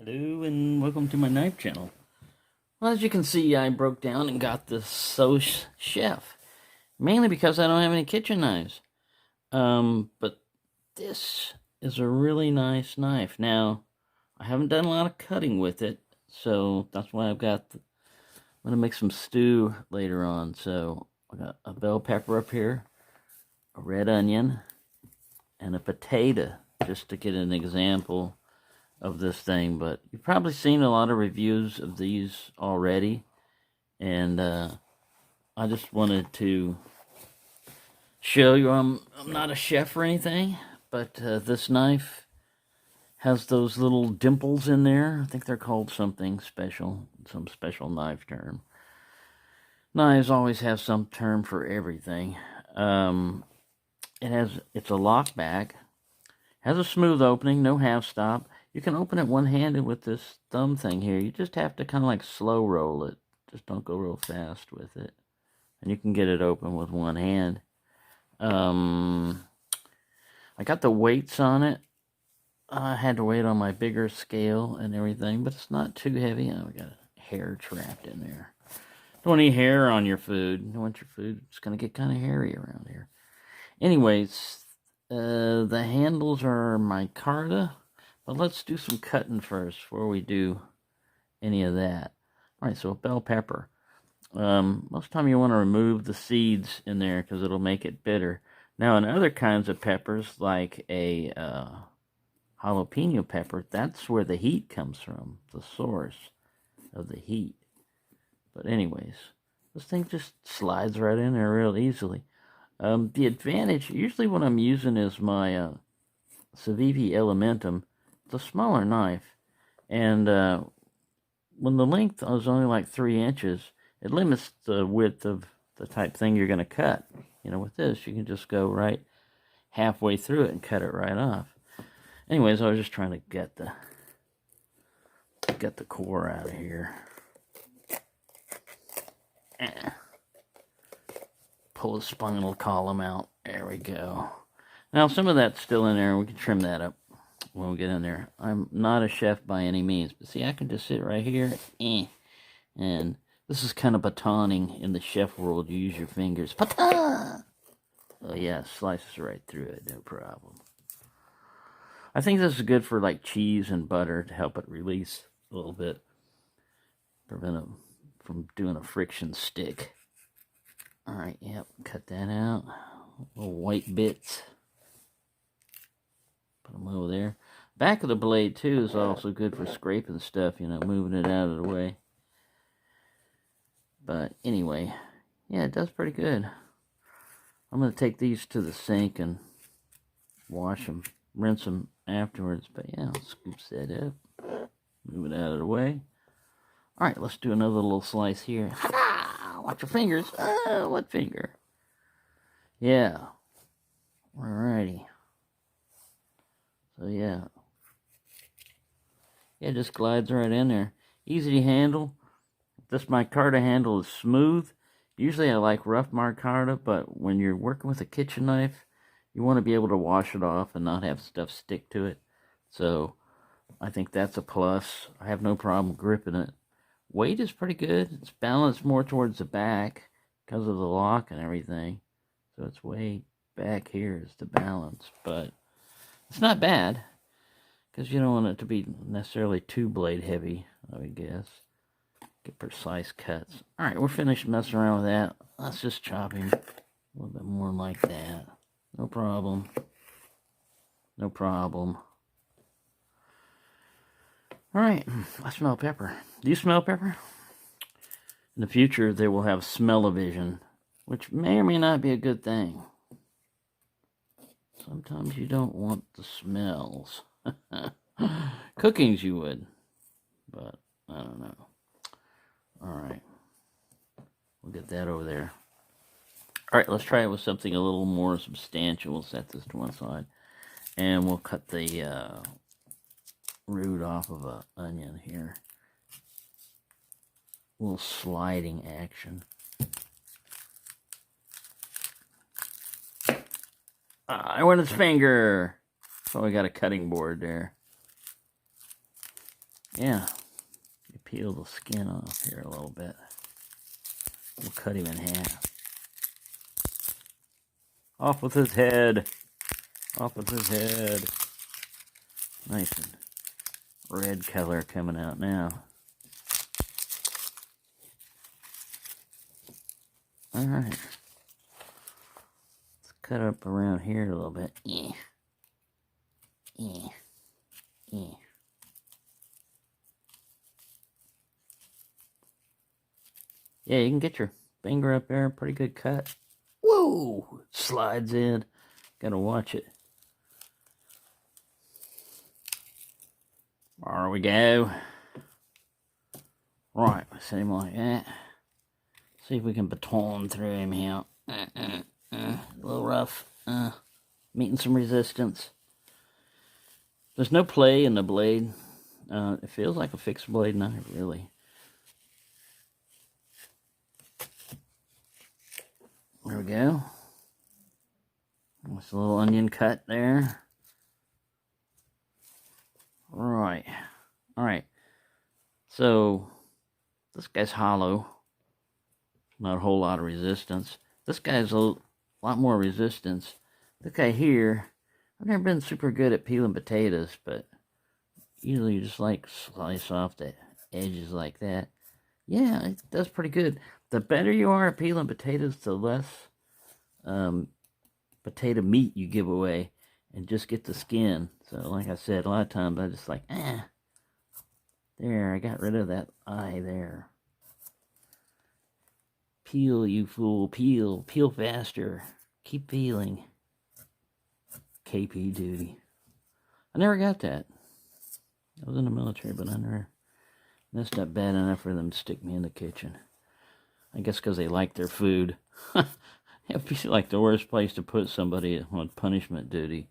Hello and welcome to my knife channel. Well, as you can see, I broke down and got this Sous Chef. Mainly because I don't have any kitchen knives. But this is a really nice knife. Now, I haven't done a lot of cutting with it, so that's why I'm going to make some stew later on. So, I got a bell pepper up here, a red onion, and a potato, just to get an example of this thing. But you've probably seen a lot of reviews of these already, and I just wanted to show you I'm not a chef or anything, but this knife has those little dimples in there. I think they're called something special, some special knife term. Knives always have some term for everything. It's a lock back, has a smooth opening, no half stop. You can open it one-handed with this thumb thing here. You just have to kind of like slow roll it. Just don't go real fast with it. And you can get it open with one hand. I got the weights on it. I had to weigh it on my bigger scale and everything, but it's not too heavy. Oh, we got a hair trapped in there. Don't want any hair on your food. You don't want your food. It's going to get kind of hairy around here. Anyways, the handles are micarta. But let's do some cutting first before we do any of that. Alright, so a bell pepper. Most of the time you want to remove the seeds in there because it'll make it bitter. Now in other kinds of peppers, like a jalapeno pepper, that's where the heat comes from, the source of the heat. But anyways, this thing just slides right in there real easily. The advantage, usually what I'm using is my Civivi Elementum. It's a smaller knife, and when the length is only like 3 inches, it limits the width of the type thing you're going to cut. You know, with this, you can just go right halfway through it and cut it right off. Anyways, I was just trying to get the core out of here. Pull the spinal column out. There we go. Now, some of that's still in there. We can trim that up when we get in there. I'm not a chef by any means, but see, I can just sit right here, and this is kind of batoning in the chef world. You use your fingers. Baton! Oh yeah, slices right through it, no problem. I think this is good for like cheese and butter to help it release a little bit, prevent it from doing a friction stick. All right, yep, cut that out. Little white bits. Put them over there. Back of the blade, too, is also good for scraping stuff, you know, moving it out of the way. But anyway, yeah, it does pretty good. I'm going to take these to the sink and wash them, rinse them afterwards. But yeah, I'll scoop that up, move it out of the way. All right, let's do another little slice here. Watch your fingers. What finger? Yeah. Alrighty. So yeah. Yeah, it just glides right in there. Easy to handle. This micarta handle is smooth. Usually I like rough micarta, but when you're working with a kitchen knife, you want to be able to wash it off and not have stuff stick to it. So I think that's a plus. I have no problem gripping it. Weight is pretty good. It's balanced more towards the back because of the lock and everything. So it's way back here is the balance, but it's not bad because you don't want it to be necessarily too blade heavy, I would guess. Get precise cuts. All right, we're finished messing around with that. Let's just chop him a little bit more like that. No problem. No problem. All right, I smell pepper. Do you smell pepper? In the future, they will have smell-o-vision, which may or may not be a good thing. Sometimes you don't want the smells. Cookings you would, but I don't know. All right, we'll get that over there. All right, let's try it with something a little more substantial. We'll set this to one side, and we'll cut the root off of an onion here. A little sliding action. I went his finger. So we got a cutting board there. Yeah, you peel the skin off here a little bit. We'll cut him in half. Off with his head. Off with his head. Nice and red color coming out now. Alright. Let's cut up around here a little bit. Yeah. Yeah, you can get your finger up there. Pretty good cut. Whoa! Slides in. Gotta watch it. There we go. Right, set him like that. See if we can baton through him here. A little rough. Meeting some resistance. There's no play in the blade. It feels like a fixed blade knife, really. There we go. Nice little onion cut there. Right. Alright. So, this guy's hollow. Not a whole lot of resistance. This guy's a lot more resistance. This guy here, I've never been super good at peeling potatoes, but usually you just like slice off the edges like that. Yeah, it does pretty good. The better you are at peeling potatoes, the less potato meat you give away and just get the skin. So like I said, a lot of times I just like, there, I got rid of that eye there. Peel, you fool, peel. Peel faster. Keep peeling. KP duty. I never got that. I was in the military, but I never messed up bad enough for them to stick me in the kitchen. I guess because they like their food. It'd be like the worst place to put somebody on punishment duty.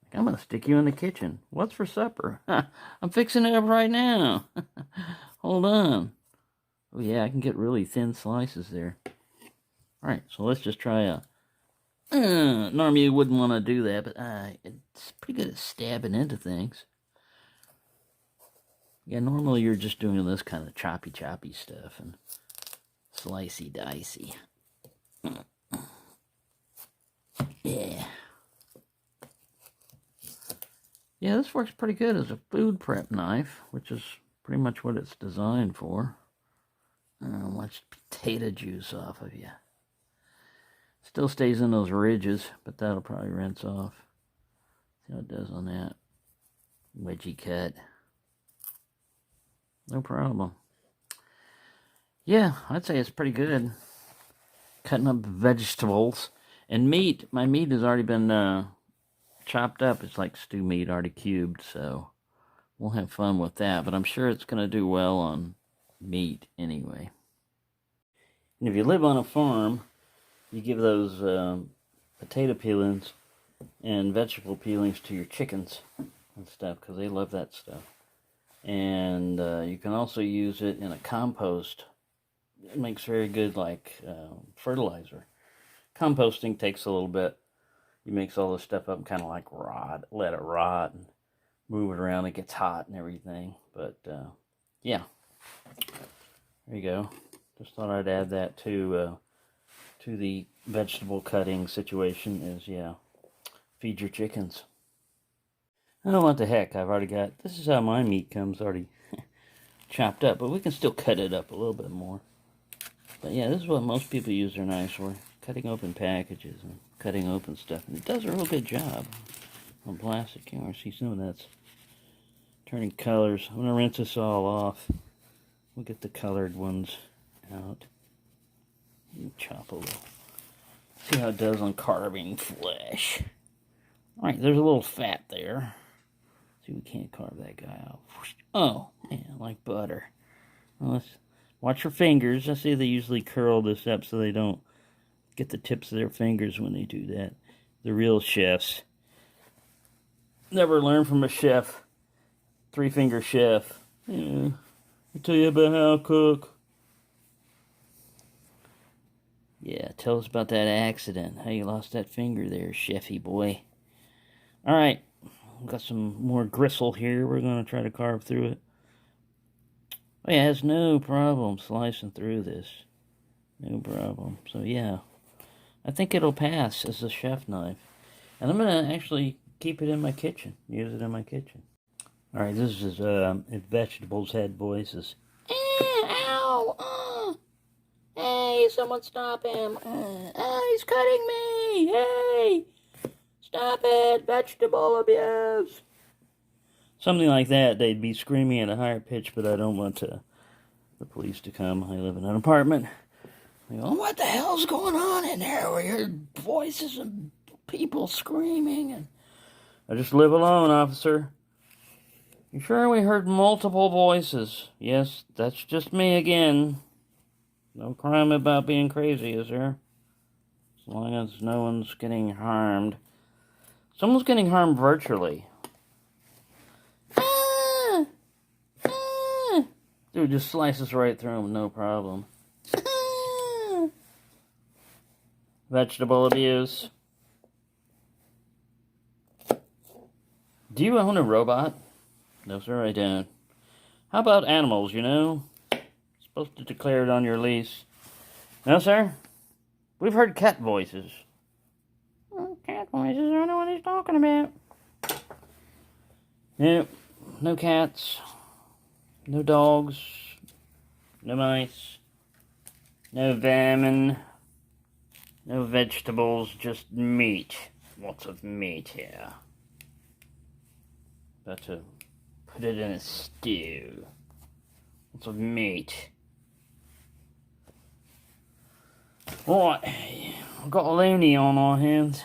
Like, I'm going to stick you in the kitchen. What's for supper? I'm fixing it up right now. Hold on. Oh yeah, I can get really thin slices there. Alright, so let's just try a... normally you wouldn't want to do that, but it's pretty good at stabbing into things. Yeah, normally you're just doing this kind of choppy stuff and slicey dicey. Yeah. Yeah, this works pretty good as a food prep knife, which is pretty much what it's designed for. Watch potato juice off of you. Still stays in those ridges, but that'll probably rinse off. See how it does on that. Wedgie cut. No problem. Yeah, I'd say it's pretty good. Cutting up vegetables. And meat, my meat has already been chopped up. It's like stew meat, already cubed, so we'll have fun with that. But I'm sure it's going to do well on meat anyway. And if you live on a farm, you give those potato peelings and vegetable peelings to your chickens and stuff, because they love that stuff. And you can also use it in a compost. It makes very good, like, fertilizer. Composting takes a little bit. It makes all this stuff up and kind of like let it rot and move it around. It gets hot and everything. But, yeah. There you go. Just thought I'd add that to the vegetable cutting situation is, yeah, feed your chickens. Oh, what the heck, I've already got, this is how my meat comes already chopped up, but we can still cut it up a little bit more. But yeah, this is what most people use their knives for, cutting open packages and cutting open stuff. And it does a real good job on plastic. You know, see some of that's turning colors. I'm going to rinse this all off. We'll get the colored ones out. Chop a little. See how it does on carving flesh. Alright, there's a little fat there. See, we can't carve that guy out. Oh, man, like butter. Well, let's watch your fingers. I see they usually curl this up so they don't get the tips of their fingers when they do that. The real chefs. Never learn from a chef. 3-finger chef. Yeah, I'll tell you about how to cook. Yeah, tell us about that accident. How you lost that finger there, chefy boy. Alright, got some more gristle here. We're going to try to carve through it. Oh yeah, it has no problem slicing through this. No problem. So yeah, I think it'll pass as a chef knife. And I'm going to actually keep it in my kitchen. Use it in my kitchen. Alright, this is if vegetables had voices. Ow! Hey, someone stop him. He's cutting me. Hey! Stop it. Vegetable abuse. Something like that. They'd be screaming at a higher pitch, but I don't want the police to come. I live in an apartment. They go, what the hell's going on in there? We heard voices and people screaming. And I just live alone, officer. You sure we heard multiple voices? Yes, that's just me again. No crime about being crazy, is there? As long as no one's getting harmed. Someone's getting harmed virtually. Dude just slices right through him, no problem. Vegetable abuse. Do you own a robot? No, sir, I don't. How about animals, you know? Supposed to declare it on your lease. No, sir? We've heard cat voices. Cat voices? I don't know what he's talking about. Nope. No cats. No dogs. No mice. No vermin. No vegetables. Just meat. Lots of meat here. About to put it in a stew. Lots of meat. Right, we've got a loony on our hands.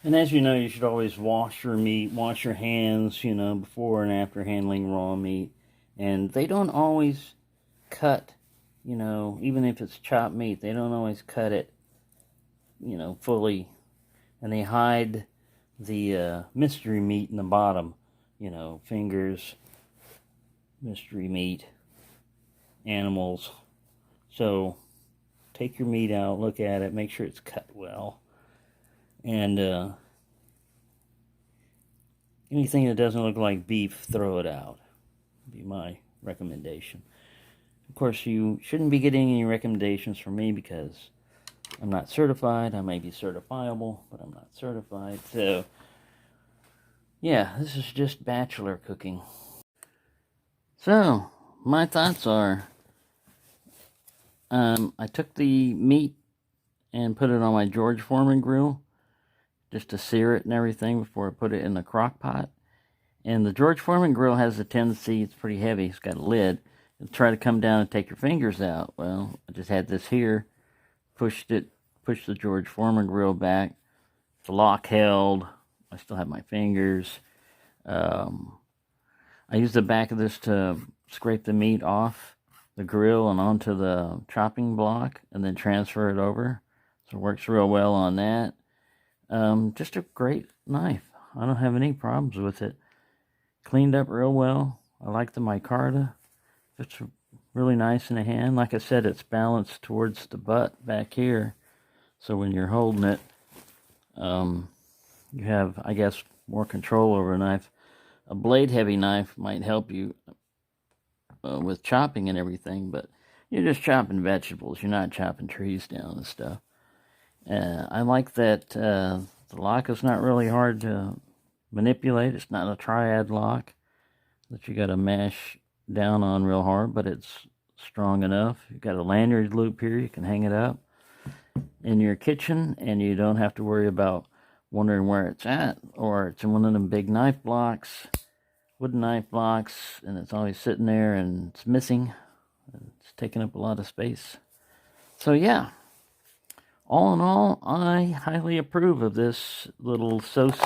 And as you know, you should always wash your meat, wash your hands, you know, before and after handling raw meat. And they don't always cut, you know, even if it's chopped meat, they don't always cut it, you know, fully. And they hide the mystery meat in the bottom, you know, fingers, mystery meat, animals. So take your meat out, look at it, make sure it's cut well, and anything that doesn't look like beef, throw it out. Would be my recommendation. Of course, you shouldn't be getting any recommendations from me because I'm not certified. I may be certifiable, but I'm not certified. So yeah, this is just bachelor cooking. So my thoughts are, I took the meat and put it on my George Foreman grill just to sear it and everything before I put it in the crock pot. And the George Foreman grill has a tendency, it's pretty heavy, it's got a lid, to try to come down and take your fingers out. Well, I just had this here, pushed the George Foreman grill back, the lock held, I still have my fingers. I used the back of this to scrape the meat off the grill and onto the chopping block and then transfer it over. So it works real well on that. Just a great knife. I don't have any problems with it. Cleaned up real well. I like the micarta. It's really nice in the hand. Like I said, it's balanced towards the butt back here. So when you're holding it, you have, I guess, more control over a knife. A blade-heavy knife might help you with chopping and everything, but you're just chopping vegetables. You're not chopping trees down and stuff. I like that the lock is not really hard to manipulate. It's not a triad lock that you got to mash down on real hard, but it's strong enough. You've got a lanyard loop here. You can hang it up in your kitchen, and you don't have to worry about wondering where it's at, or it's in one of them big knife blocks, wooden knife blocks, and it's always sitting there and it's missing. It's taking up a lot of space. So yeah, all in all, I highly approve of this little Sous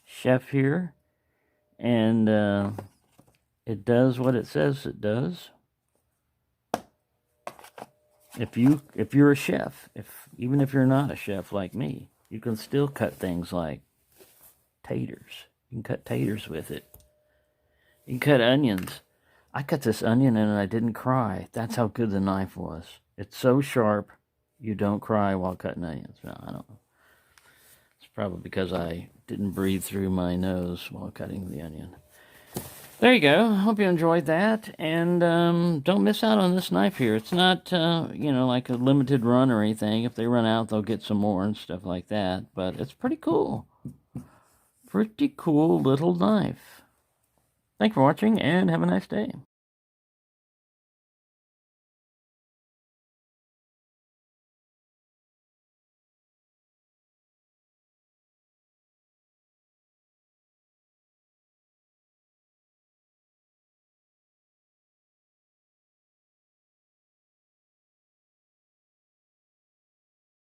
Chef here, and it does what it says it does. If you're a chef, even if you're not a chef like me, you can still cut things like taters. You can cut taters with it. You can cut onions. I cut this onion and I didn't cry. That's how good the knife was. It's so sharp, you don't cry while cutting onions. No, I don't know. It's probably because I didn't breathe through my nose while cutting the onion. there you go. Hope you enjoyed that. And don't miss out on this knife here. It's not, you know, like a limited run or anything. If they run out, they'll get some more and stuff like that. But it's pretty cool. Pretty cool little knife. Thanks for watching, and have a nice day.